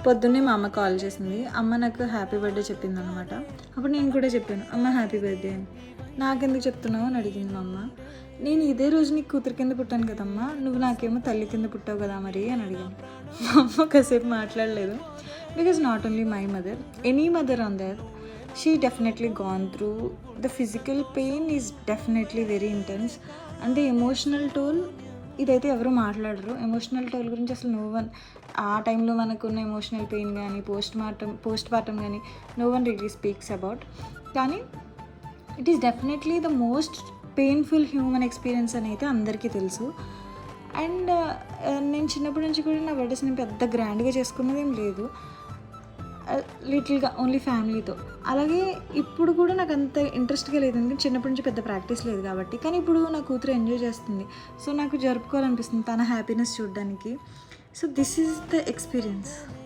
పొద్దున్నే మా అమ్మ కాల్ చేసింది. అమ్మ నాకు హ్యాపీ బర్త్డే చెప్పింది అనమాట. అప్పుడు నేను కూడా చెప్పాను, అమ్మ హ్యాపీ బర్త్డే అని. నాకెందుకు చెప్తున్నావు అని అడిగింది మా అమ్మ. నేను ఇదే రోజు నీకు కూతురు కింద పుట్టాను కదమ్మా, నువ్వు నాకేమో తల్లి కింద పుట్టావు కదా మరి అని అడిగాను. మా అమ్మ కాసేపు మాట్లాడలేదు. Because not only my mother, any mother on that, she definitely gone through the physical pain is definitely very intense. And the emotional toll ఇదైతే ఎవరు మాట్లాడరు. ఎమోషనల్ టోల్ గురించి అసలు నో వన్, ఆ టైంలో మనకున్న ఎమోషనల్ పెయిన్ కానీ పోస్ట్ పార్టమ్ కానీ no one really speaks about. కానీ it is definitely the most painful human experience అని అయితే అందరికీ తెలుసు. అండ్ నేను చిన్నప్పటి నుంచి కూడా నా బర్త్డేస్ నేను పెద్ద గ్రాండ్గా చేసుకున్నది ఏం లేదు, లిటిల్గా ఓన్లీ ఫ్యామిలీతో. అలాగే ఇప్పుడు కూడా నాకు అంత ఇంట్రెస్ట్గా లేదు, ఎందుకంటే చిన్నప్పటి నుంచి పెద్ద ప్రాక్టీస్ లేదు కాబట్టి. కానీ ఇప్పుడు నా కూతురు ఎంజాయ్ చేస్తుంది, సో నాకు జరుపుకోవాలనిపిస్తుంది తన హ్యాపీనెస్ చూడడానికి. So this is the experience.